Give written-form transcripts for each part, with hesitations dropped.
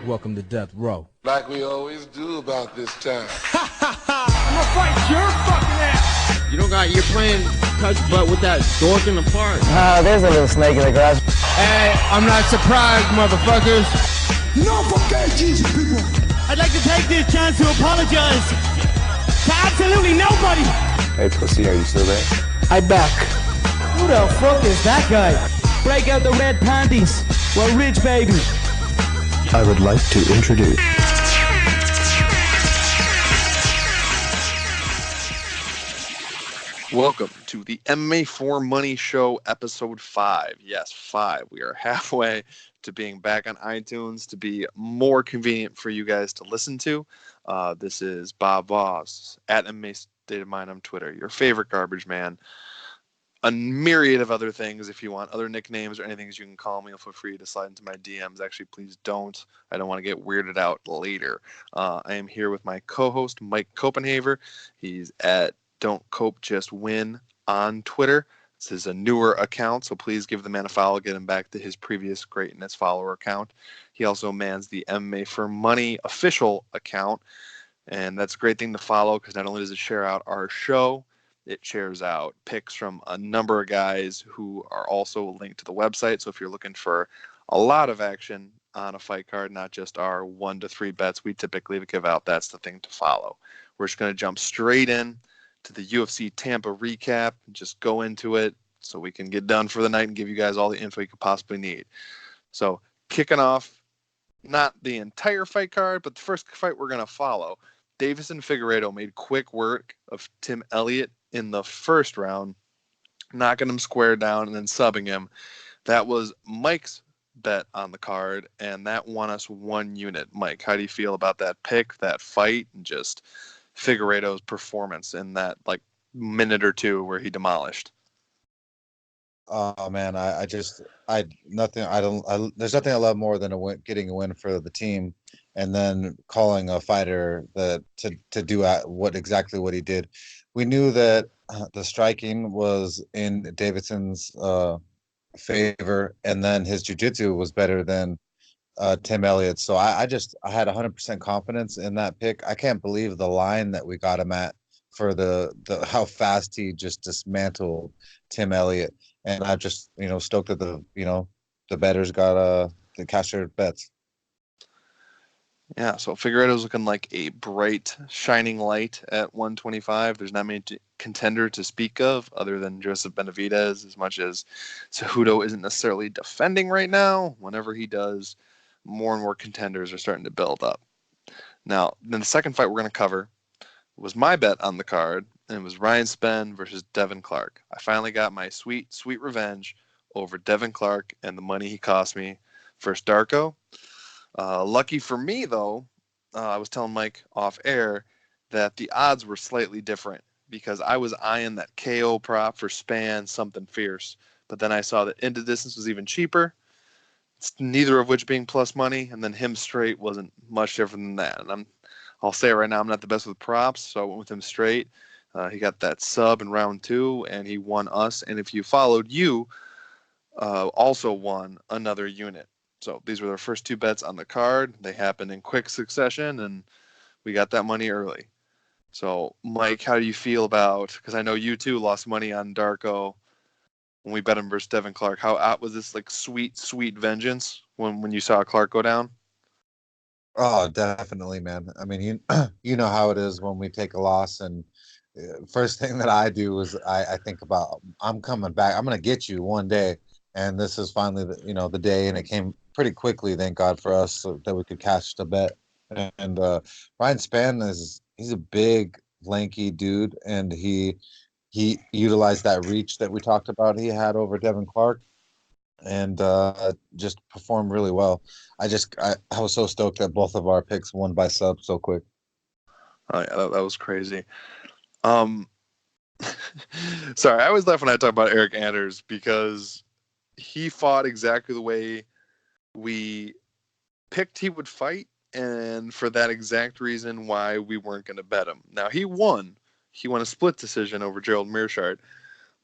Welcome to Death Row. Like we always do about this time. I'm gonna fight your fucking ass! You don't got, you're playing touch butt with that dork in the park. There's a little snake in the grass. Hey, I'm not surprised, motherfuckers. No fucking Jesus, people! I'd like to take this chance to apologize to absolutely nobody! Hey, pussy, are you still there? I back. Who the fuck is that guy? Break out the red panties. We're rich, baby. I would like to introduce. Welcome to the MMAforMoney Show, episode 5. Yes, 5. We are halfway to being back on iTunes to be more convenient for you guys to listen to. This is Bob Voss at MMA State of Mind on Twitter, your favorite garbage man. A myriad of other things. If you want other nicknames or anything, you can call me. Feel free to slide into my DMs. Actually, please don't. I don't want to get weirded out later. I am here with my co-host, Mike Copenhaver. He's at Don't Cope Just Win on Twitter. This is a newer account, so please give the man a follow. Get him back to his previous greatness follower account. He also mans the MMAforMoney official account, and that's a great thing to follow because not only does it share out our show, it shares out picks from a number of guys who are also linked to the website. So if you're looking for a lot of action on a fight card, not just our 1 to 3 bets we typically give out, that's the thing to follow. We're just going to jump straight in to the UFC Tampa recap and just go into it so we can get done for the night and give you guys all the info you could possibly need. So kicking off, not the entire fight card, but the first fight we're going to follow. Deiveson Figueiredo made quick work of Tim Elliott in the first round, knocking him square down and then subbing him. That was Mike's bet on the card, and that won us 1 unit. Mike, how do you feel about that pick, that fight, and just Figueiredo's performance in that like minute or two where he demolished? Oh man, there's nothing I love more than getting a win for the team, and then calling a fighter to do exactly what he did. We knew that the striking was in Davidson's favor, and then his jiu-jitsu was better than Tim Elliott. So I had 100% confidence in that pick. I can't believe the line that we got him at for the how fast he just dismantled Tim Elliott. And I'm just, stoked that the bettors got the cash their bets. Yeah, so Figueiredo's looking like a bright, shining light at 125. There's not many contender to speak of other than Joseph Benavidez, as much as Cejudo isn't necessarily defending right now. Whenever he does, more and more contenders are starting to build up. Now, then the second fight we're going to cover was my bet on the card, and it was Ryan Spenn versus Devin Clark. I finally got my sweet, sweet revenge over Devin Clark and the money he cost me versus Darko. Lucky for me, though, I was telling Mike off air that the odds were slightly different because I was eyeing that KO prop for Spann, something fierce. But then I saw that into distance was even cheaper, neither of which being plus money, and then him straight wasn't much different than that. And I'll say it right now, I'm not the best with props, so I went with him straight. He got that sub in round 2, and he won us. And if you followed, you also won another unit. So these were our first 2 bets on the card. They happened in quick succession, and we got that money early. So, Mike, how do you feel about, because I know you too lost money on Darko when we bet him versus Devin Clark. How was this like sweet, sweet vengeance when you saw Clark go down? Oh, definitely, man. I mean, you know how it is when we take a loss, and first thing that I do is I think about, I'm coming back. I'm going to get you one day. And this is finally the day, and it came pretty quickly, thank God for us, so that we could cash the bet. And Ryan Spann he's a big, lanky dude, and he utilized that reach that we talked about he had over Devin Clark, and just performed really well. I was so stoked that both of our picks won by sub so quick. Oh yeah, that was crazy. Sorry, I always laugh when I talk about Eric Anders because he fought exactly the way we picked he would fight, and for that exact reason why we weren't going to bet him. Now, he won. He won a split decision over Gerald Meerschaert,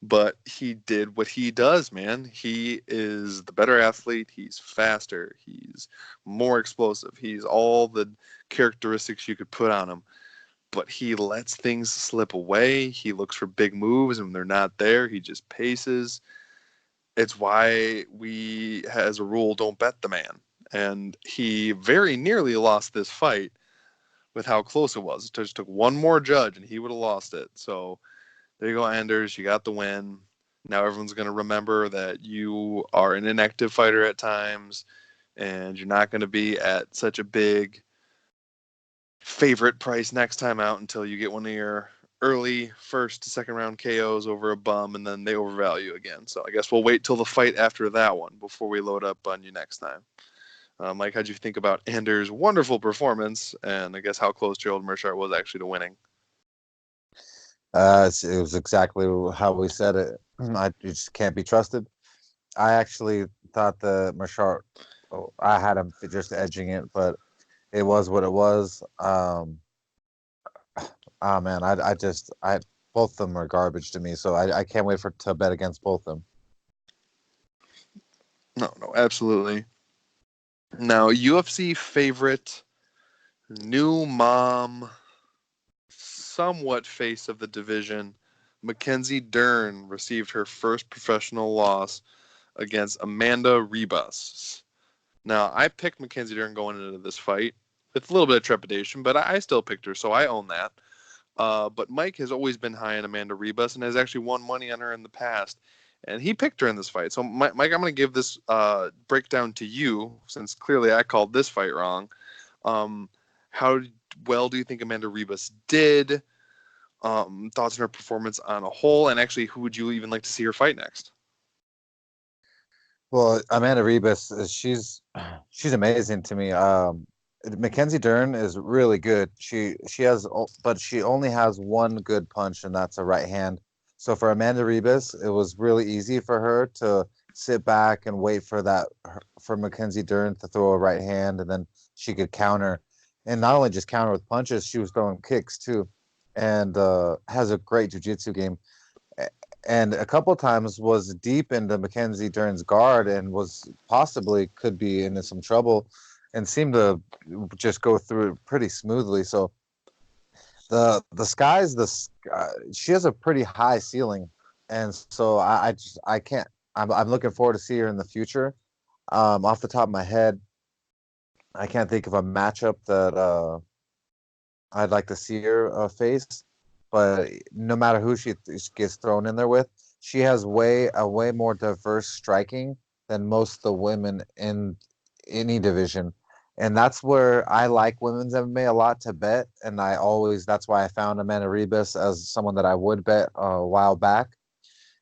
but he did what he does, man. He is the better athlete. He's faster. He's more explosive. He's all the characteristics you could put on him. But he lets things slip away. He looks for big moves, and when they're not there, he just paces. It's why we, as a rule, don't bet the man. And he very nearly lost this fight with how close it was. It just took one more judge, and he would have lost it. So there you go, Anders. You got the win. Now everyone's going to remember that you are an inactive fighter at times, and you're not going to be at such a big favorite price next time out until you get one of your early first to second round KOs over a bum, and then they overvalue again. So I guess we'll wait till the fight after that one before we load up on you next time. Mike, how'd you think about Anders' wonderful performance, and I guess how close Gerald Meerschaert was actually to winning? It was exactly how we said it. You just can't be trusted. I actually thought the Meerschaert, I had him just edging it, but it was what it was. Man, I both of them are garbage to me, so I can't wait to bet against both of them. No, absolutely. Now, UFC favorite, new mom, somewhat face of the division, Mackenzie Dern received her first professional loss against Amanda Ribas. Now, I picked Mackenzie Dern going into this fight with a little bit of trepidation, but I still picked her, so I own that. But Mike has always been high on Amanda Ribas and has actually won money on her in the past. And he picked her in this fight. So, Mike, I'm going to give this breakdown to you, since clearly I called this fight wrong. How well do you think Amanda Ribas did? Thoughts on her performance on a whole? And actually, who would you even like to see her fight next? Well, Amanda Ribas, she's amazing to me. Mackenzie Dern is really good. But she only has one good punch, and that's a right hand. So for Amanda Ribas, it was really easy for her to sit back and wait for Mackenzie Dern to throw a right hand, and then she could counter. And not only just counter with punches, she was throwing kicks too, and has a great jiu-jitsu game. And a couple of times was deep into Mackenzie Dern's guard and could be into some trouble, and seemed to just go through it pretty smoothly. So the sky's she has a pretty high ceiling, and so I can't. I'm looking forward to see her in the future. Off the top of my head, I can't think of a matchup that I'd like to see her face. But no matter who she gets thrown in there with, she has a way more diverse striking than most of the women in any division. And that's where I like women's MMA a lot to bet. And that's why I found Amanda Ribas as someone that I would bet a while back,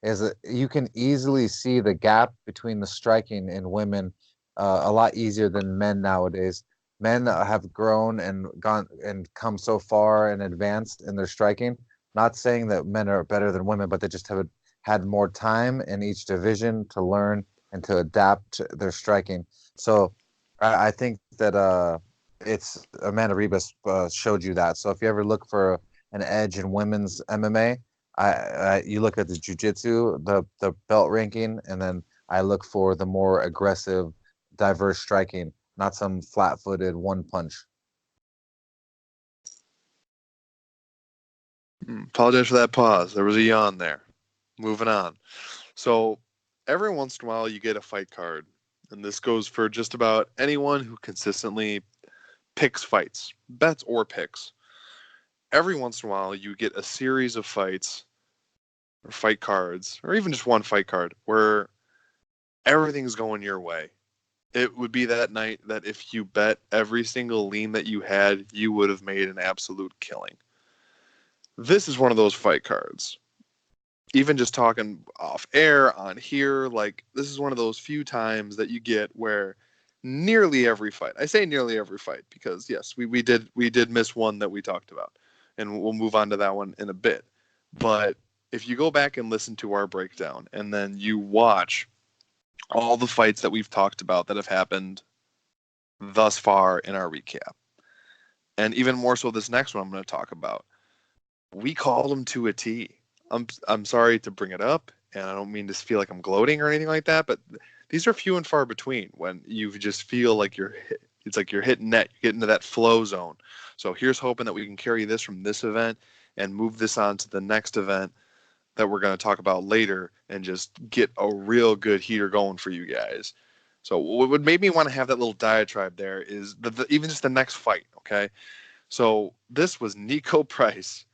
is that you can easily see the gap between the striking in women a lot easier than men nowadays. Men have grown and gone and come so far and advanced in their striking. Not saying that men are better than women, but they just have had more time in each division to learn and to adapt their striking. So I think that it's Amanda Ribas showed you that. So if you ever look for an edge in women's MMA, you look at the jiu-jitsu, the belt ranking, and then I look for the more aggressive, diverse striking, not some flat-footed one punch. Apologize for that pause. There was a yawn there. Moving on. So every once in a while you get a fight card, and this goes for just about anyone who consistently picks fights, bets or picks. Every once in a while you get a series of fights or fight cards, or even just one fight card, where everything's going your way. It would be that night that if you bet every single lean that you had, you would have made an absolute killing. This is one of those fight cards. Even just talking off air on here, like, this is one of those few times that you get where nearly every fight, I say nearly every fight because yes, we did miss one that we talked about, and we'll move on to that one in a bit. But if you go back and listen to our breakdown, and then you watch all the fights that we've talked about that have happened thus far in our recap, and even more so this next one I'm going to talk about, we called them to a T. I'm sorry to bring it up, and I don't mean to feel like I'm gloating or anything like that, but these are few and far between when you just feel like it's like you're hitting net, you get into that flow zone. So here's hoping that we can carry this from this event and move this on to the next event that we're going to talk about later and just get a real good heater going for you guys. So what made me want to have that little diatribe there is even just the next fight, okay? So this was Nico Price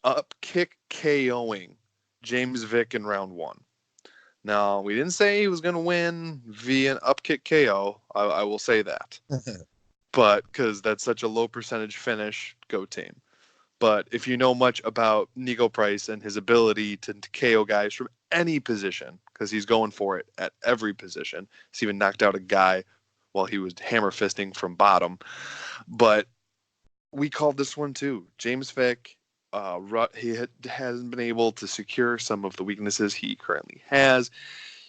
up kick KOing James Vick in round 1. Now, we didn't say he was going to win via an up kick KO. I will say that. But because that's such a low percentage finish, go team. But if you know much about Nico Price and his ability to KO guys from any position, because he's going for it at every position, he's even knocked out a guy while he was hammer fisting from bottom. But we called this one too. James Vick, hasn't been able to secure some of the weaknesses he currently has.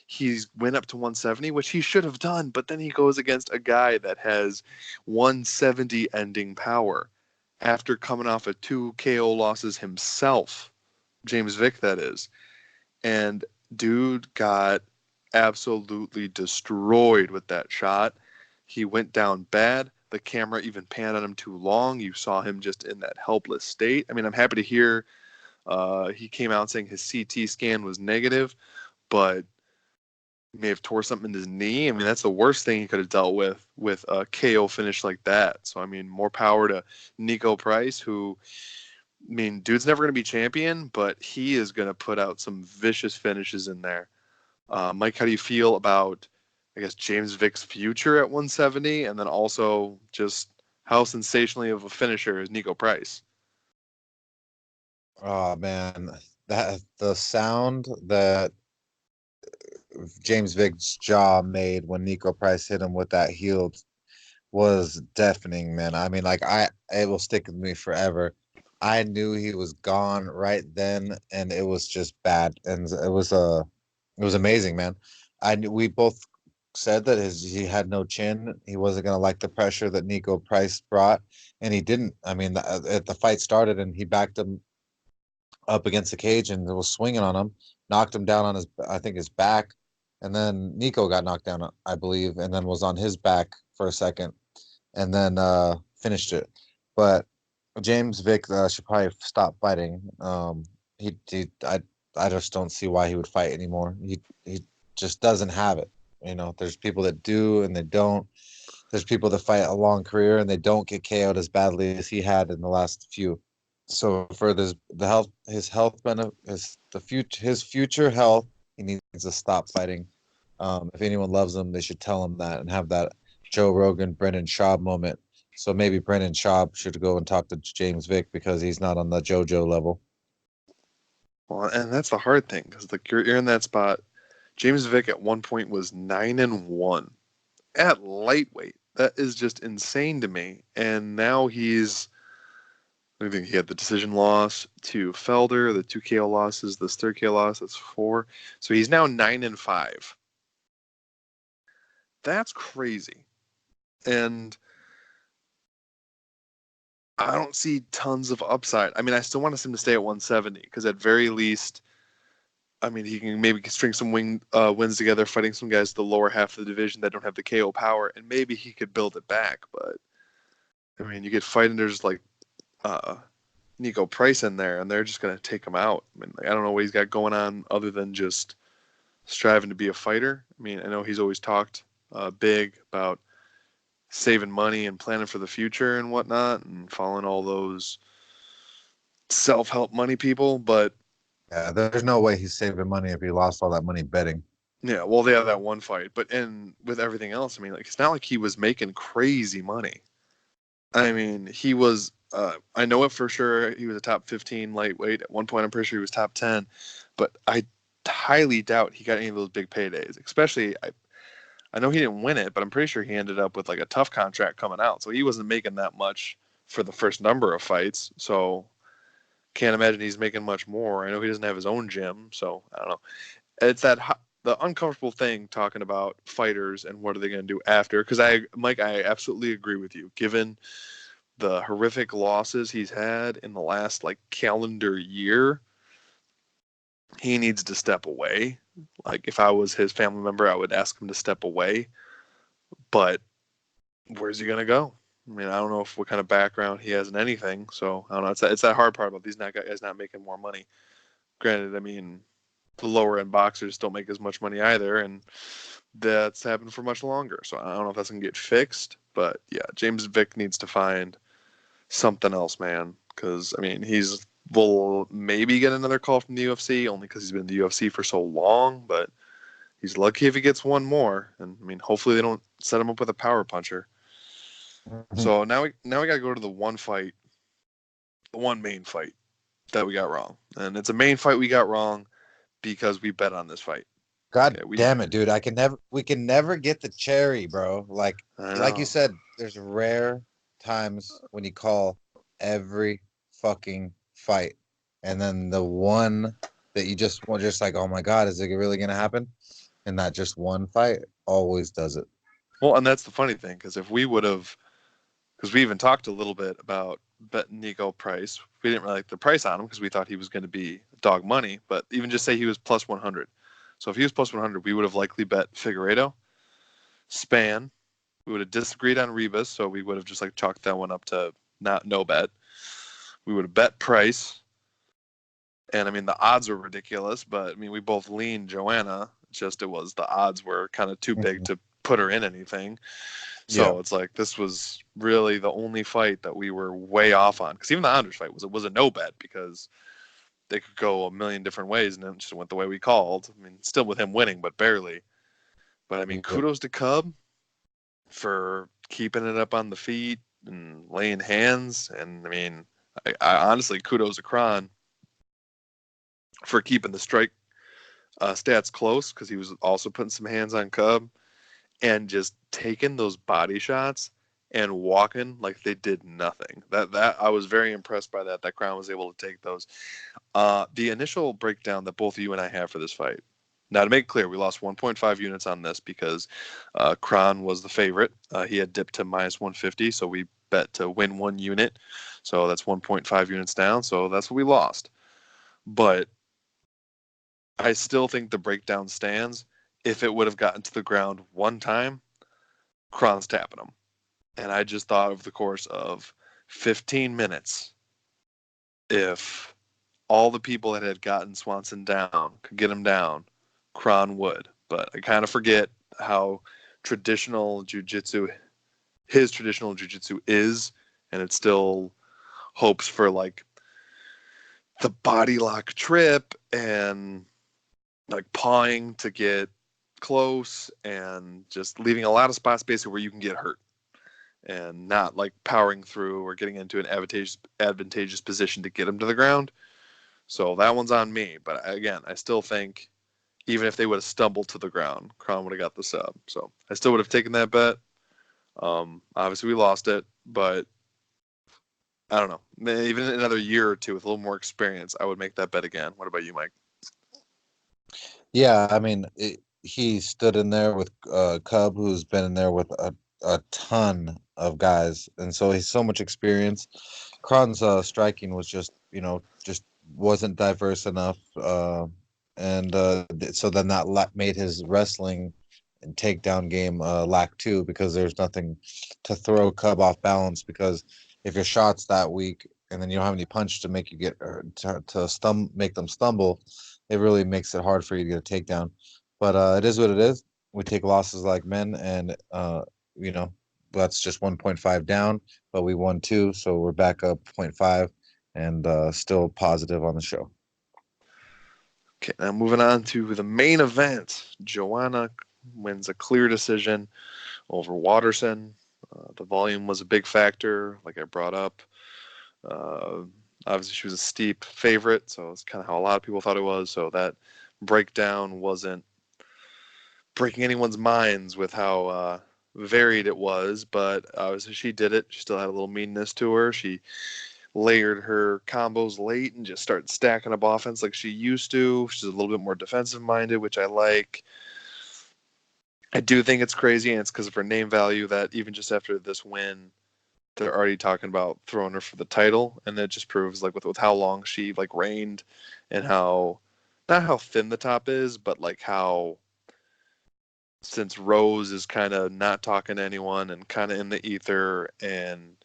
He's went up to 170, which he should have done, but then he goes against a guy that has 170 ending power after coming off of 2 KO losses himself. James Vick, that is. And dude got absolutely destroyed with that shot. He went down bad. The camera even panned on him too long. You saw him just in that helpless state. I mean, I'm happy to hear he came out saying his CT scan was negative, but he may have tore something in his knee. I mean, that's the worst thing he could have dealt with a KO finish like that. So, I mean, more power to Nico Price, who, I mean, dude's never going to be champion, but he is going to put out some vicious finishes in there. Mike, how do you feel about, I guess, James Vick's future at 170, and then also just how sensationally of a finisher is Nico Price? Oh man, that the sound that James Vick's jaw made when Nico Price hit him with that heel was deafening, man. I mean, like it will stick with me forever. I knew he was gone right then, and it was just bad, and it was amazing, man. We both said that he had no chin. He wasn't gonna like the pressure that Nico Price brought, and he didn't. I mean, the fight started, and he backed him up against the cage and was swinging on him, knocked him down on his back, and then Nico got knocked down, I believe, and then was on his back for a second, and then finished it. But James Vick should probably stop fighting. I just don't see why he would fight anymore. He just doesn't have it. You know, there's people that do and they don't. There's people that fight a long career and they don't get KO'd as badly as he had in the last few. So for his future health, he needs to stop fighting. If anyone loves him, they should tell him that and have that Joe Rogan, Brendan Schaub moment. So maybe Brendan Schaub should go and talk to James Vick because he's not on the JoJo level. Well, and that's the hard thing because like you're in that spot. James Vick at one point was 9-1 at lightweight. That is just insane to me. And now I think he had the decision loss to Felder, the 2 KO losses, this 3rd KO loss, that's 4. So he's now 9-5. That's crazy. And I don't see tons of upside. I mean, I still want him to stay at 170 because at very least, I mean, he can maybe string some wins together, fighting some guys the lower half of the division that don't have the KO power, and maybe he could build it back. But I mean, you get fighters like Nico Price in there, and they're just gonna take him out. I mean, like, I don't know what he's got going on other than just striving to be a fighter. I mean, I know he's always talked big about saving money and planning for the future and whatnot, and following all those self-help money people, but yeah, there's no way he's saving money if he lost all that money betting. Yeah, well, they have that one fight, but with everything else, I mean, like it's not like he was making crazy money. I mean, he was. I know it for sure. He was a top 15 lightweight at one point. I'm pretty sure he was top 10, but I highly doubt he got any of those big paydays. Especially, I know he didn't win it, but I'm pretty sure he ended up with like a tough contract coming out, so he wasn't making that much for the first number of fights. So can't imagine he's making much more. I know he doesn't have his own gym, so I don't know. It's the uncomfortable thing talking about fighters and what are they going to do after. Because Mike, I absolutely agree with you. Given the horrific losses he's had in the last like calendar year, he needs to step away. Like, if I was his family member, I would ask him to step away. But where's he going to go? I mean, I don't know what kind of background he has in anything. So, I don't know. It's that hard part about these guys not making more money. Granted, I mean, the lower end boxers don't make as much money either, and that's happened for much longer. So I don't know if that's gonna get fixed, but yeah, James Vick needs to find something else, man. Because I mean, will maybe get another call from the UFC only because he's been in the UFC for so long, but he's lucky if he gets one more. And I mean, hopefully they don't set him up with a power puncher. So now we gotta go to the one main fight that we got wrong, and it's a main fight we got wrong because we bet on this fight. God damn it, dude! We can never get the cherry, bro. Like you said, there's rare times when you call every fucking fight, and then the one that you just like, oh my god, is it really gonna happen? And that just one fight always does it. Well, and that's the funny thing, because if we would have, because we even talked a little bit about betting Nico Price, we didn't really like the price on him because we thought he was going to be dog money. But even just say he was plus 100. So if he was plus 100, we would have likely bet Figueiredo, Span. We would have disagreed on Ribas, so we would have just like chalked that one up to no bet. We would have bet Price. And I mean, the odds were ridiculous, but I mean, we both leaned Joanna. Just the odds were kind of too big to put her in anything. So it's like this was really the only fight that we were way off on. Because even the Anders fight was a no bet because they could go a million different ways, and it just went the way we called. I mean, still with him winning, but barely. But I mean, kudos to Cub for keeping it up on the feet and laying hands. And I mean, I honestly kudos to Kron for keeping the strike stats close because he was also putting some hands on Cub and just taking those body shots and walking like they did nothing. That I was very impressed by that Kron was able to take those. The initial breakdown that both you and I have for this fight. Now, to make it clear, we lost 1.5 units on this because Kron was the favorite. He had dipped to minus 150, so we bet to win 1 unit. So that's 1.5 units down. So that's what we lost. But I still think the breakdown stands. If it would have gotten to the ground one time, Kron's tapping him. And I just thought over the course of 15 minutes, if all the people that had gotten Swanson down could get him down, Kron would. But I kind of forget how traditional jiu-jitsu is, and it still hopes for like the body lock trip and like pawing to get close and just leaving a lot of spots basically where you can get hurt and not like powering through or getting into an advantageous position to get him to the ground. So that one's on me. But again, I still think even if they would have stumbled to the ground, Kron would have got the sub. So I still would have taken that bet. Obviously we lost it, but I don't know. Even in another year or two with a little more experience, I would make that bet again. What about you, Mike? Yeah, I mean, he stood in there with Cub, who's been in there with a ton of guys, and so he's so much experience. Kron's striking was just wasn't diverse enough, and so then that made his wrestling and takedown game lack too, because there's nothing to throw Cub off balance, because if your shot's that weak and then you don't have any punch to make you get make them stumble, it really makes it hard for you to get a takedown. But it is what it is. We take losses like men, and that's just 1.5 down, but we won 2, so we're back up 0.5 and still positive on the show. Okay, now moving on to the main event. Joanna wins a clear decision over Watterson. The volume was a big factor, like I brought up. Obviously, she was a steep favorite, so it's kind of how a lot of people thought it was. So that breakdown wasn't breaking anyone's minds with how varied it was, but obviously she did it. She still had a little meanness to her. She layered her combos late and just started stacking up offense like she used to. She's a little bit more defensive minded, which I like. I do think it's crazy, and it's because of her name value that even just after this win, they're already talking about throwing her for the title, and it just proves like with how long she like reigned and how not how thin the top is, but like how, since Rose is kind of not talking to anyone and kind of in the ether, and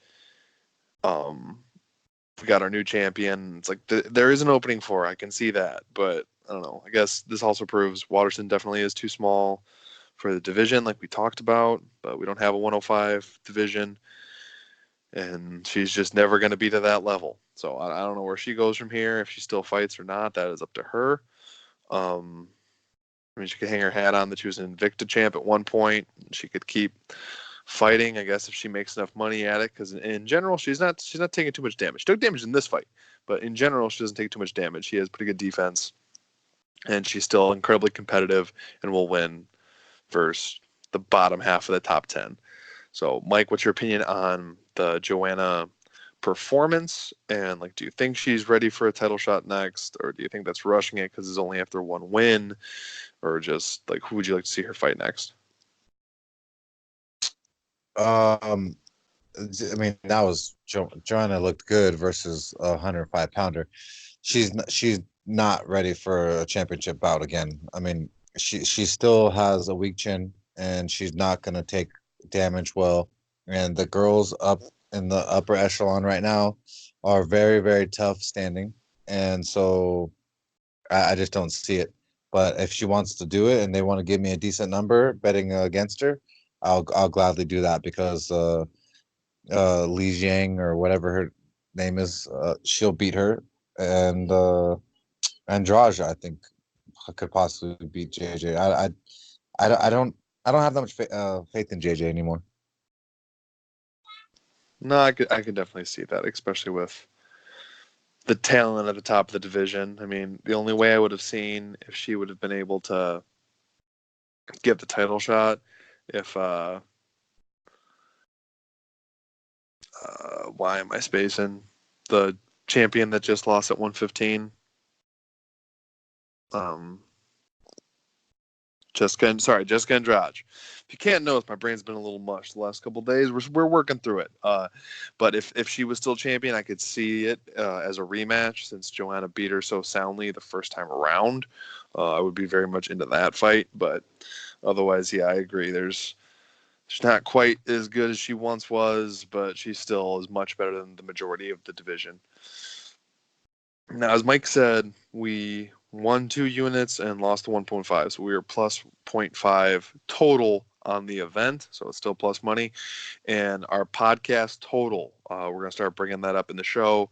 we got our new champion. It's like there is an opening for her. I can see that, but I don't know. I guess this also proves Waterston definitely is too small for the division, like we talked about. But we don't have a 105 division, and she's just never going to be to that level. So I don't know where she goes from here. If she still fights or not, that is up to her. I mean, she could hang her hat on that she was an Invicta champ at one point. She could keep fighting, I guess, if she makes enough money at it. Because in general, she's not taking too much damage. She took damage in this fight, but in general, she doesn't take too much damage. She has pretty good defense, and she's still incredibly competitive and will win versus the bottom half of the top 10. So, Mike, what's your opinion on the Joanna performance? And like, do you think she's ready for a title shot next, or do you think that's rushing it because it's only after one win? Or just like, who would you like to see her fight next? I mean, that was Joanna looked good versus a 105-pounder. She's not ready for a championship bout again. I mean, she still has a weak chin, and she's not going to take damage well. And the girls up in the upper echelon right now are very, very tough standing, and so I just don't see it. But if she wants to do it and they want to give me a decent number betting against her, I'll gladly do that because Li Jiang or whatever her name is, she'll beat her, and Andrade I think could possibly beat JJ. I don't have that much faith in JJ anymore. No, I could definitely see that, especially with the talent at the top of the division. I mean, the only way I would have seen if she would have been able to get the title shot if why am I spacing? The champion that just lost at 115. Jessica Andrade. If you can't notice, my brain's been a little mush the last couple of days. We're working through it. But if she was still champion, I could see it as a rematch since Joanna beat her so soundly the first time around. I would be very much into that fight. But otherwise, yeah, I agree. She's not quite as good as she once was, but she still is much better than the majority of the division. Now, as Mike said, we won 2 units and lost 1.5. So we were plus 0.5 total on the event. So it's still plus money. And our podcast total, we're going to start bringing that up in the show.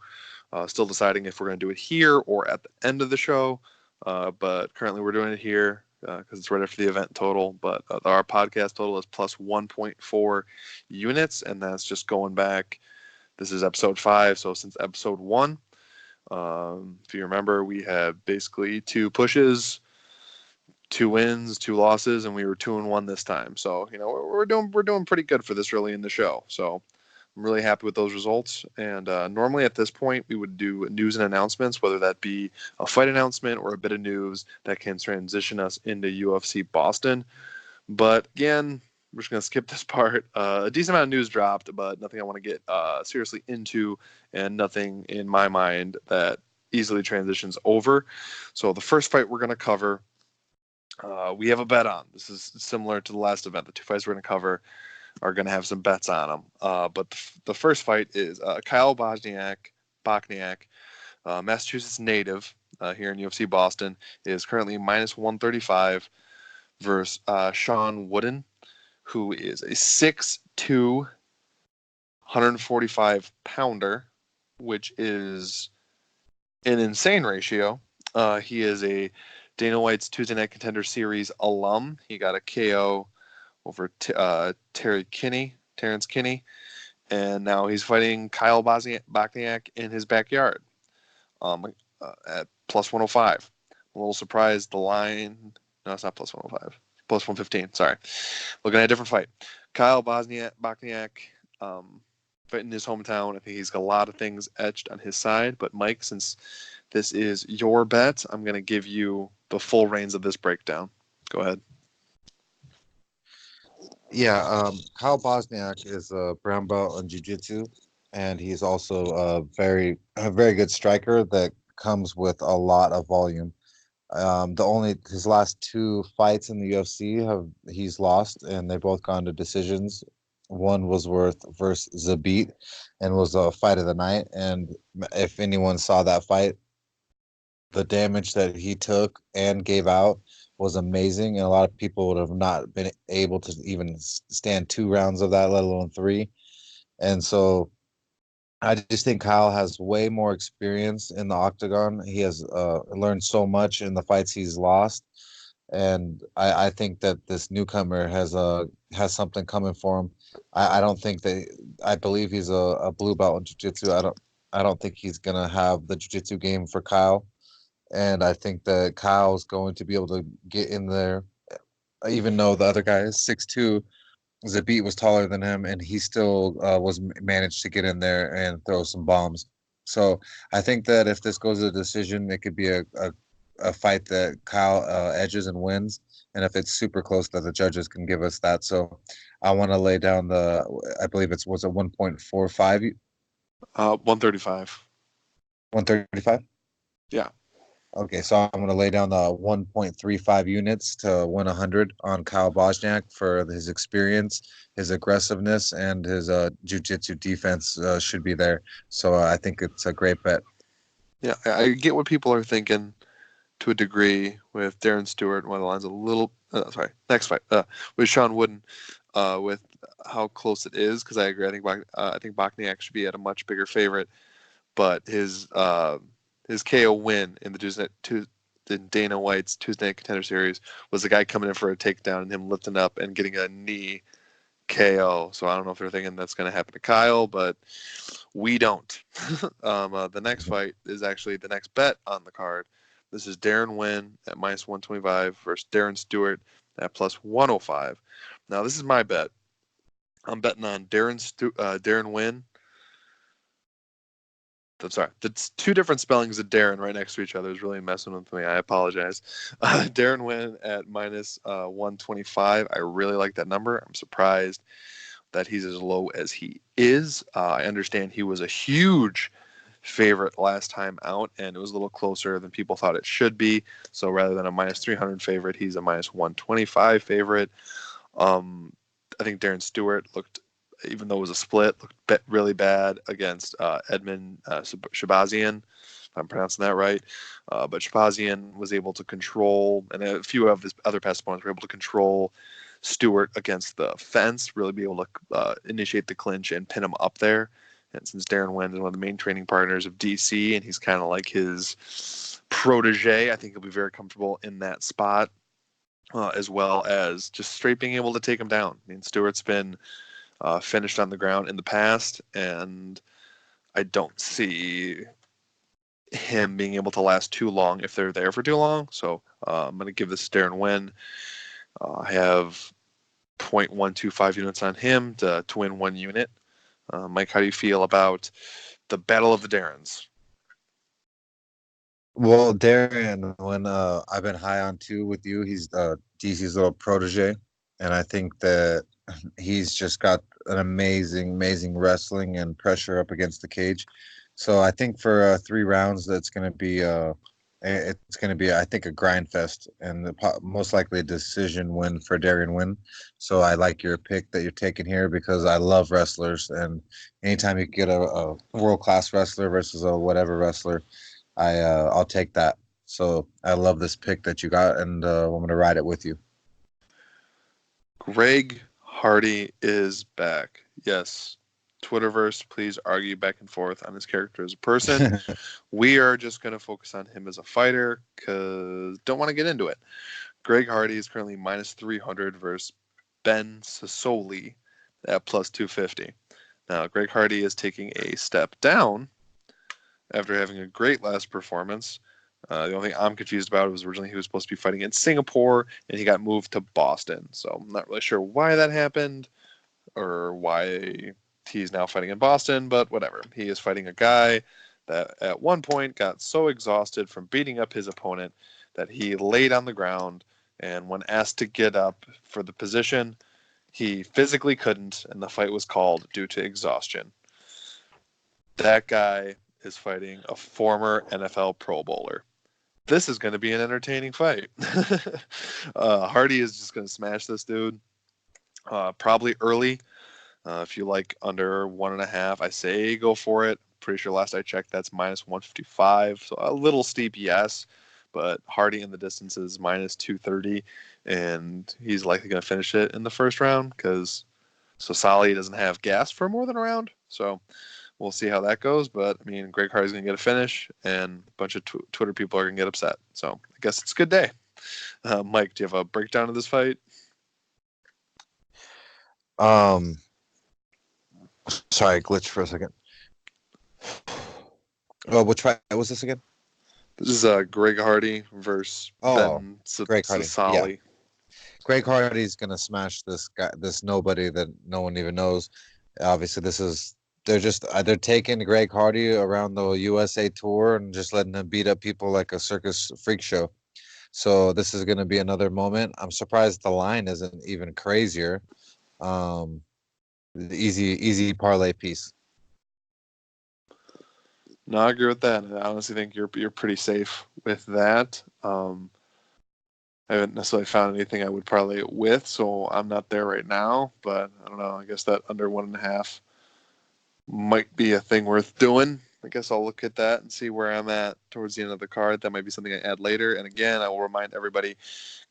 Still deciding if we're going to do it here or at the end of the show. But currently we're doing it here because it's right after the event total. But our podcast total is plus 1.4 units. And that's just going back. This is episode 5. So since episode 1. If you remember, we had basically 2 pushes, 2 wins, 2 losses, and we were 2-1 this time. So we're doing pretty good for this early in the show. So I'm really happy with those results. And normally at this point we would do news and announcements, whether that be a fight announcement or a bit of news that can transition us into UFC Boston. But again, we're just going to skip this part. A decent amount of news dropped, but nothing I want to get seriously into, and nothing in my mind that easily transitions over. So the first fight we're going to cover, we have a bet on. This is similar to the last event. The 2 fights we're going to cover are going to have some bets on them. But the first fight is Kyle Bochniak, Massachusetts native here in UFC Boston, is currently minus 135 versus Sean Wooden, who is a 6'2", 145-pounder, which is an insane ratio. He is a Dana White's Tuesday Night Contender Series alum. He got a KO over Terrence Kinney, and now he's fighting Kyle Bochniak in his backyard at plus 105. I'm a little surprised the line. No, it's not plus 105. Plus 115, sorry. Looking at a different fight. Kyle Bochniak, fighting in his hometown. I think he's got a lot of things etched on his side. But Mike, since this is your bet, I'm going to give you the full reins of this breakdown. Go ahead. Yeah, Kyle Bochniak is a brown belt in jiu-jitsu, and he's also a very good striker that comes with a lot of volume. His last two fights in the UFC he's lost, and they've both gone to decisions. One was versus Zabit, and was a fight of the night. And if anyone saw that fight, the damage that he took and gave out was amazing, and a lot of people would have not been able to even stand 2 rounds of that, let alone 3. And so I just think Kyle has way more experience in the octagon. He has learned so much in the fights he's lost, and I think that this newcomer has something coming for him. I don't think that I believe he's a blue belt in jiu-jitsu. I don't think he's gonna have the jiu-jitsu game for Kyle, and I think that Kyle's going to be able to get in there, even though the other guy is 6'2". Zabit was taller than him, and he still managed to get in there and throw some bombs. So I think that if this goes to a decision, it could be a fight that Kyle edges and wins. And if it's super close, that the judges can give us that. So I want to lay down I believe was a 1.45, 135. 135. Yeah. Okay, so I'm going to lay down the 1.35 units to win 100 on Kyle Bosniak for his experience, his aggressiveness, and his jiu-jitsu defense should be there. So I think it's a great bet. Yeah, I get what people are thinking to a degree with Darren Stewart. One of the lines a little. Next fight with Sean Wooden, with how close it is. Because I agree. I think Bosniak should be at a much bigger favorite, but his KO win in in Dana White's Tuesday Night Contender Series was the guy coming in for a takedown and him lifting up and getting a knee KO. So I don't know if they're thinking that's going to happen to Kyle, but we don't. The next fight is actually the next bet on the card. This is Darren Wynn at -125 versus Darren Stewart at +105. Now this is my bet. I'm betting on Darren Wynn. I'm sorry. That's two different spellings of Darren right next to each other is really messing with me. I apologize. Darren Wynn at -125. I really like that number. I'm surprised that he's as low as he is. I understand he was a huge favorite last time out, and it was a little closer than people thought it should be. So rather than a -300 favorite, he's a -125 favorite. I think Darren Stewart looked, even though it was a split, looked really bad against Edmund Shabazian, if I'm pronouncing that right. But Shabazian was able to control, and a few of his other past opponents were able to control Stewart against the fence, really be able to initiate the clinch and pin him up there. And since Darren Wynn is one of the main training partners of DC, and he's kind of like his protege, I think he'll be very comfortable in that spot, as well as just straight being able to take him down. I mean, Stewart's been finished on the ground in the past, and I don't see him being able to last too long if they're there for too long. So I'm going to give this Darren Wynn. I have 0.125 units on him to win 1 unit. Mike, how do you feel about the Battle of the Darrens? Well, Darren, when I've been high on too with you, he's DC's little protege, and I think that he's just got an amazing wrestling and pressure up against the cage. So I think for 3 rounds, that's going to be I think a grind fest, and most likely a decision win for Darren Wynn. So I like your pick that you're taking here because I love wrestlers, and anytime you get a world class wrestler versus a whatever wrestler, I'll take that. So I love this pick that you got, and I'm going to ride it with you. Greg Hardy is back. Yes. Twitterverse, please argue back and forth on his character as a person. We are just going to focus on him as a fighter because don't want to get into it. Greg Hardy is currently -300 versus Ben Sassoli at +250. Now, Greg Hardy is taking a step down after having a great last performance. The only thing I'm confused about was originally he was supposed to be fighting in Singapore, and he got moved to Boston. So I'm not really sure why that happened or why he's now fighting in Boston, but whatever. He is fighting a guy that at one point got so exhausted from beating up his opponent that he laid on the ground, and when asked to get up for the position, he physically couldn't, and the fight was called due to exhaustion. That guy is fighting a former NFL Pro Bowler. this is going to be an entertaining fight. Hardy is just going to smash this dude. Probably early. If you like under 1.5, I say go for it. Pretty sure last I checked, that's minus 155. So a little steep, yes. But Hardy in the distance is minus 230. And he's likely going to finish it in the first round because Sosali doesn't have gas for more than a round. So we'll see how that goes. But, I mean, Greg Hardy's going to get a finish, and a bunch of Twitter people are going to get upset. So I guess it's a good day. Mike, do you have a breakdown of this fight? Sorry, I glitched for a second. Oh, which fight was this again? This is Greg Hardy versus Ben Greg Hardy. Sosali. Yeah. Greg Hardy's gonna smash this guy, this nobody that no one even knows. Obviously, they're taking Greg Hardy around the USA tour and just letting him beat up people like a circus freak show. So this is gonna be another moment. I'm surprised the line isn't even crazier. The easy parlay piece. No, I agree with that. I honestly think you're pretty safe with that. I haven't necessarily found anything I would parlay it with, so I'm not there right now. But I don't know. I guess that under 1.5 might be a thing worth doing. I guess I'll look at that and see where I'm at towards the end of the card. That might be something I add later. And again, I will remind everybody,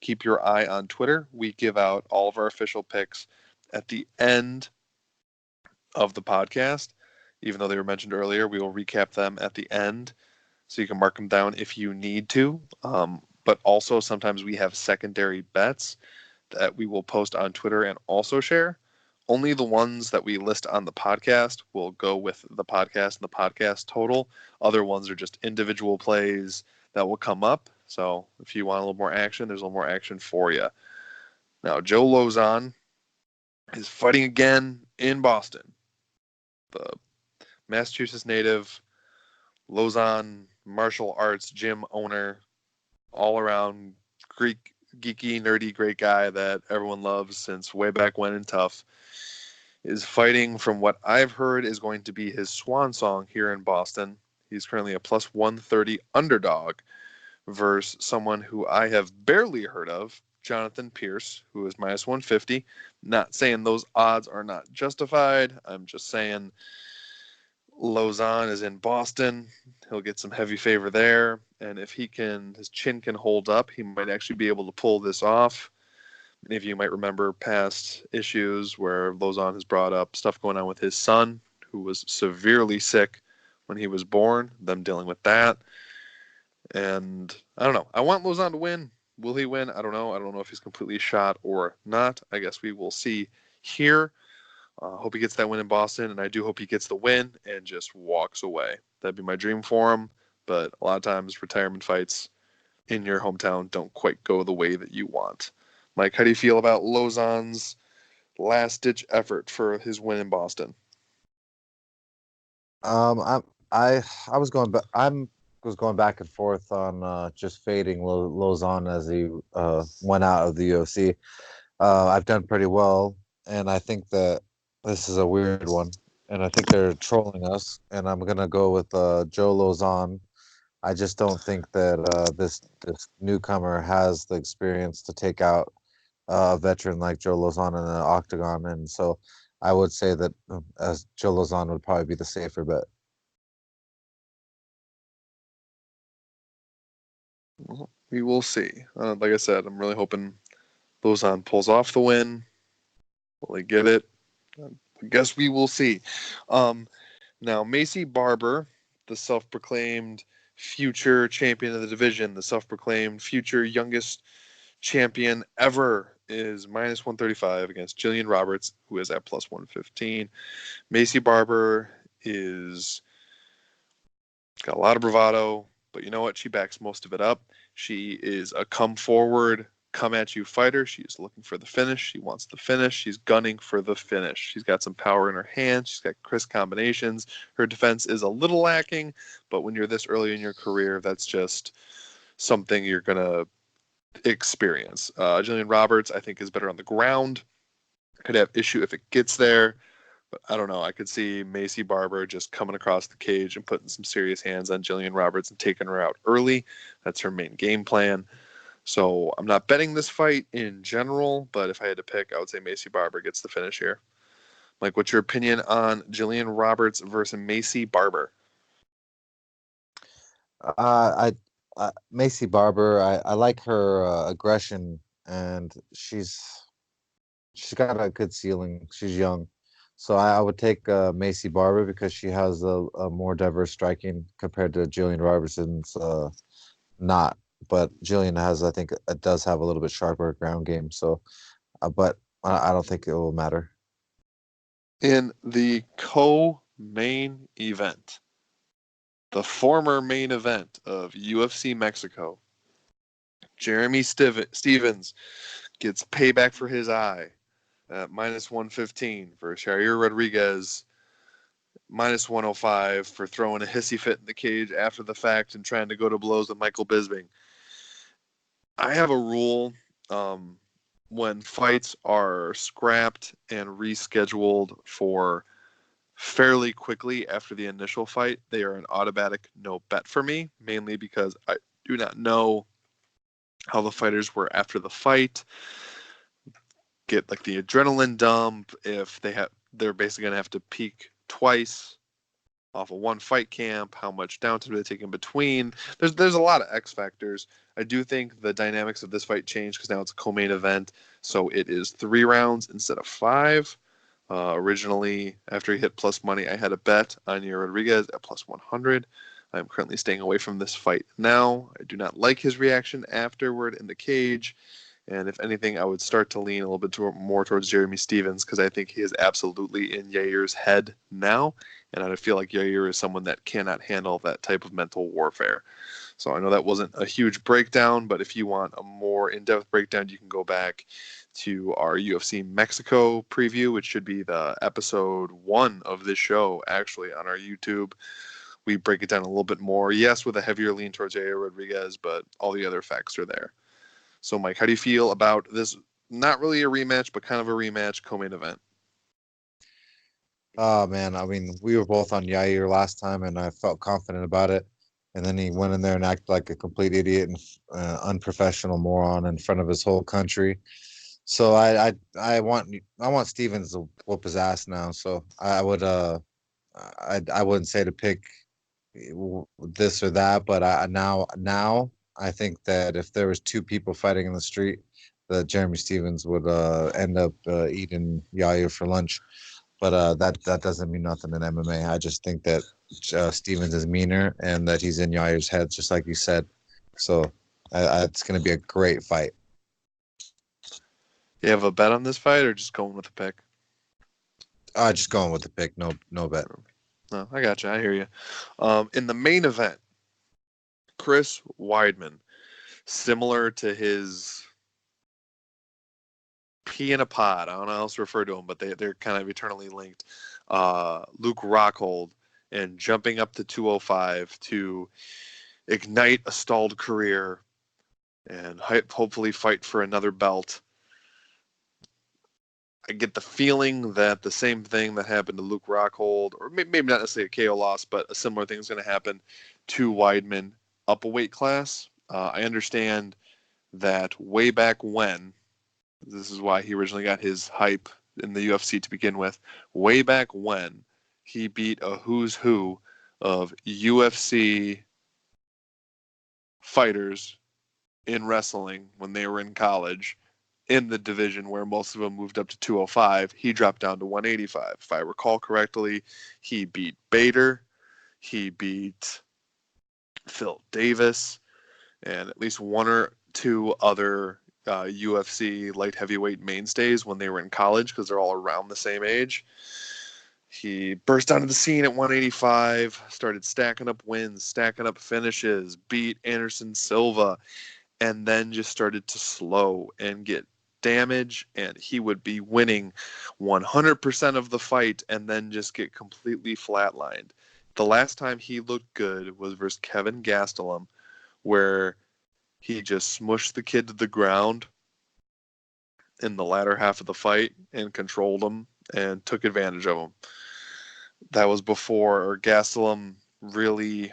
keep your eye on Twitter. We give out all of our official picks at the end of the podcast. Even though they were mentioned earlier, we will recap them at the end, so you can mark them down if you need to. But also sometimes we have secondary bets that we will post on Twitter and also share. Only the ones that we list on the podcast will go with the podcast and the podcast total. Other ones are just individual plays that will come up. So if you want a little more action, there's a little more action for you. Now, Joe Lozon is fighting again in Boston. The Massachusetts native, Lozon martial arts gym owner, all around Greek, geeky, nerdy, great guy that everyone loves since way back when in Tough, is fighting from what I've heard is going to be his swan song here in Boston. He's currently a plus 130 underdog versus someone who I have barely heard of, Jonathan Pierce, who is minus 150. Not saying those odds are not justified. I'm just saying Lozon is in Boston. He'll get some heavy favor there. And if his chin can hold up, he might actually be able to pull this off. Many of you might remember past issues where Lozon has brought up stuff going on with his son, who was severely sick when he was born, them dealing with that. And I don't know. I want Lozon to win. Will he win? I don't know. I don't know if he's completely shot or not. I guess we will see here. Hope he gets that win in Boston, and I do hope he gets the win and just walks away. That'd be my dream for him. But a lot of times, retirement fights in your hometown don't quite go the way that you want. Mike, how do you feel about Lozon's last-ditch effort for his win in Boston? I was going back and forth on just fading Lozon as he went out of the UFC. I've done pretty well, and I think that this is a weird one, and I think they're trolling us. And I'm gonna go with Joe Lozon. I just don't think that this newcomer has the experience to take out a veteran like Joe Lozon in an octagon, and so I would say that as Joe Lozon would probably be the safer bet. We will see. Like I said, I'm really hoping Lozon pulls off the win. Will he get it? I guess we will see. Now, Macy Barber, the self-proclaimed future champion of the division, the self-proclaimed future youngest champion ever, is minus 135 against Jillian Roberts, who is at plus 115. Macy Barber is got a lot of bravado, but you know what? She backs most of it up. She is a come forward, come at you fighter. She is looking for the finish. She wants the finish. She's gunning for the finish. She's got some power in her hands. She's got crisp combinations. Her defense is a little lacking, but when you're this early in your career, that's just something you're going to experience. Jillian Roberts, I think, is better on the ground. Could have issue if it gets there, But I don't know. I could see Macy Barber just coming across the cage and putting some serious hands on Jillian Roberts and taking her out early. That's her main game plan. So I'm not betting this fight in general, but if I had to pick, I would say Macy Barber gets the finish here. Mike, what's your opinion on Jillian Roberts versus Macy Barber? Macy Barber. I like her aggression, and she's got a good ceiling. She's young, so I would take Macy Barber because she has a more diverse striking compared to Jillian Robertson's not. But Jillian has, I think, it does have a little bit sharper ground game. So, but I don't think it will matter. In the co-main event, the former main event of UFC Mexico, Jeremy Stevens gets payback for his eye at minus 115 for Jair Rodriguez, minus 105 for throwing a hissy fit in the cage after the fact and trying to go to blows with Michael Bisping. I have a rule when fights are scrapped and rescheduled for fairly quickly after the initial fight, they are an automatic no bet for me, mainly because I do not know how the fighters were after the fight, get like the adrenaline dump, if they're basically going to have to peak twice off of one fight camp, how much downtime do they take in between. There's a lot of X factors. I do think the dynamics of this fight changed because now it's a co-main event, so it is 3 rounds instead of 5. Originally, after he hit plus money, I had a bet on Yair Rodriguez at plus 100. I'm currently staying away from this fight now. I do not like his reaction afterward in the cage. And if anything, I would start to lean a little bit more towards Jeremy Stevens because I think he is absolutely in Yair's head now. And I feel like Yair is someone that cannot handle that type of mental warfare. So I know that wasn't a huge breakdown, but if you want a more in-depth breakdown, you can go back to our UFC Mexico preview, which should be the episode 1 of this show, actually, on our YouTube. We break it down a little bit more. Yes, with a heavier lean towards Yair Rodriguez, but all the other facts are there. So, Mike, how do you feel about this? Not really a rematch, but kind of a rematch co-main event. Oh man, I mean, we were both on Yair last time, and I felt confident about it. And then he went in there and acted like a complete idiot and unprofessional moron in front of his whole country. So I want Stevens to whoop his ass now. So I wouldn't say to pick this or that, but now I think that if there was 2 people fighting in the street, that Jeremy Stevens would end up eating Yair for lunch. But that doesn't mean nothing in MMA. I just think that Stevens is meaner and that he's in Yair's head, just like you said. So it's going to be a great fight. You have a bet on this fight or just going with the pick? Just going with the pick. No bet. No, I got you. I hear you. In the main event, Chris Weidman, similar to his pea in a pod. I don't know how else to refer to them, but they're kind of eternally linked. Luke Rockhold and jumping up to 205 to ignite a stalled career and hopefully fight for another belt. I get the feeling that the same thing that happened to Luke Rockhold, or maybe not necessarily a KO loss, but a similar thing is going to happen to Weidman up a weight class. I understand that way back when, this is why he originally got his hype in the UFC to begin with, way back when he beat a who's who of UFC fighters in wrestling when they were in college in the division where most of them moved up to 205. He dropped down to 185. If I recall correctly, he beat Bader, he beat Phil Davis, and at least 1 or 2 other UFC light heavyweight mainstays when they were in college because they're all around the same age. He burst onto the scene at 185, started stacking up wins, stacking up finishes, beat Anderson Silva, and then just started to slow and get damage, and he would be winning 100% of the fight and then just get completely flatlined. The last time he looked good was versus Kevin Gastelum, where he just smushed the kid to the ground in the latter half of the fight and controlled him and took advantage of him. That was before Gastelum really,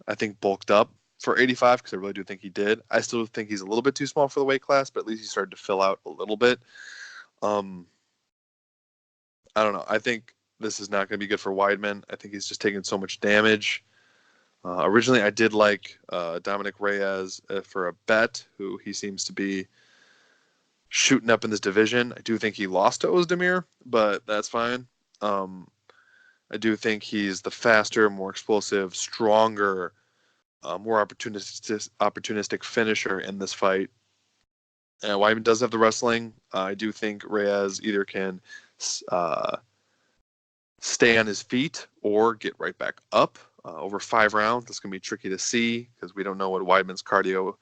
I think, bulked up for 85, because I really do think he did. I still think he's a little bit too small for the weight class, but at least he started to fill out a little bit. I don't know. I think this is not going to be good for Weidman. I think he's just taking so much damage. Originally, I did like Dominic Reyes for a bet, who he seems to be shooting up in this division. I do think he lost to Ozdemir, but that's fine. I do think he's the faster, more explosive, stronger, more opportunistic finisher in this fight. And Weidman does have the wrestling. I do think Reyes either can stay on his feet or get right back up over 5 rounds. That's going to be tricky to see because we don't know what Weidman's cardio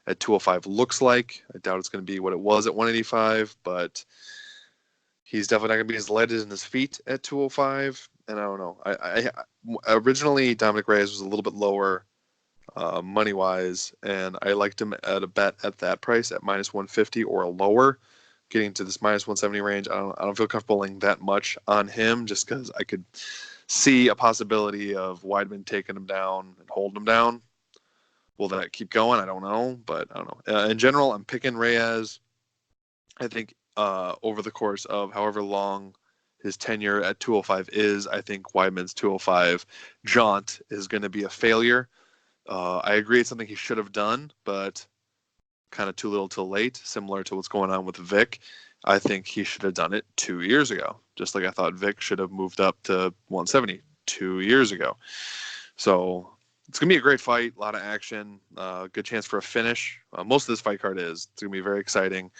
at 205 looks like. I doubt it's going to be what it was at 185, but he's definitely not going to be as light as in his feet at 205. And I don't know. I originally Dominic Reyes was a little bit lower money wise, and I liked him at a bet at that price at minus 150 or lower. Getting to this minus 170 range, I don't feel comfortable laying that much on him, just because I could see a possibility of Weidman taking him down and holding him down. Will that keep going? I don't know, but I don't know. In general, I'm picking Reyes. I think over the course of however long his tenure at 205 is, I think Weidman's 205 jaunt is going to be a failure. I agree it's something he should have done, but kind of too little too late, similar to what's going on with Vic. I think he should have done it 2 years ago, just like I thought Vic should have moved up to 170 2 years ago. So it's going to be a great fight, a lot of action, good chance for a finish. Most of this fight card is. It's going to be very exciting,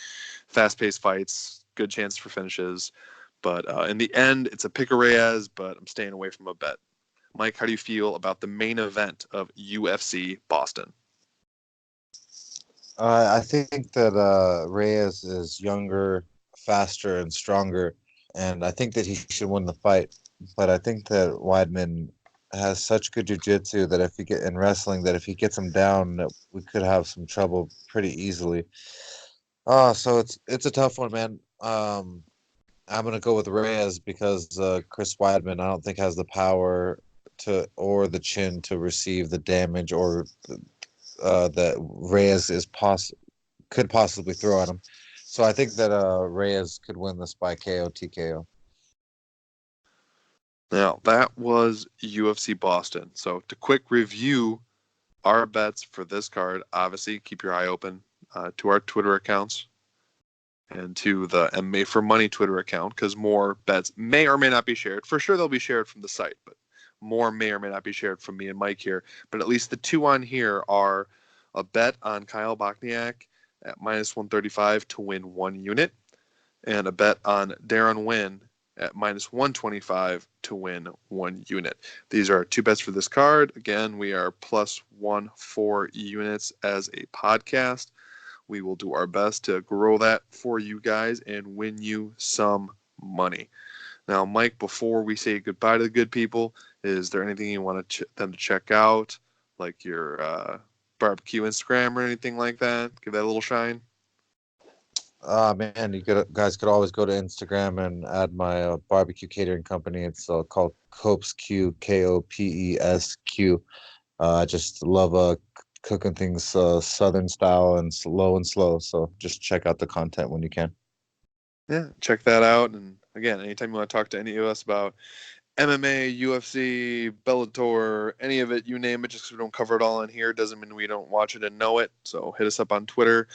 fast-paced fights, good chance for finishes. But in the end, it's a pick of Reyes, but I'm staying away from a bet. Mike, how do you feel about the main event of UFC Boston? I think that Reyes is younger, faster, and stronger, and I think that he should win the fight. But I think that Weidman has such good jiu-jitsu that if he gets him down, we could have some trouble pretty easily. So it's a tough one, man. I'm gonna go with Reyes because Chris Weidman, I don't think has the power or the chin to receive the damage or that Reyes could possibly throw at him. So I think that Reyes could win this by KO TKO. Now, that was UFC Boston. So to quick review our bets for this card, obviously keep your eye open to our Twitter accounts and to the MMAforMoney Twitter account, because more bets may or may not be shared. For sure they'll be shared from the site, but more may or may not be shared from me and Mike here. But at least the two on here are a bet on Kyle Bochniak at minus 135 to win 1 unit, and a bet on Darren Wynn at minus 125 to win 1 unit. These are 2 bets for this card. Again, we are plus 1 units as a podcast. We will do our best to grow that for you guys and win you some money. Now, Mike, before we say goodbye to the good people, is there anything you want them to check out, like your barbecue Instagram or anything like that? Give that a little shine. Man, guys could always go to Instagram and add my barbecue catering company. It's called Copesq, KOPESQ. I just love cooking things Southern style and slow. So just check out the content when you can. Yeah, check that out. And again, anytime you want to talk to any of us about MMA, UFC, Bellator, any of it, you name it, just because we don't cover it all in here doesn't mean we don't watch it and know it. So hit us up on Twitter.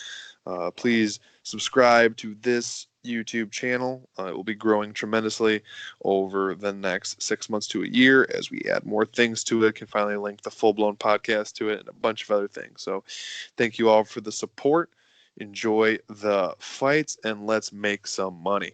Please subscribe to this YouTube channel. It will be growing tremendously over the next 6 months to a year as we add more things to it, can finally link the full-blown podcast to it, and a bunch of other things. So thank you all for the support. Enjoy the fights, and let's make some money.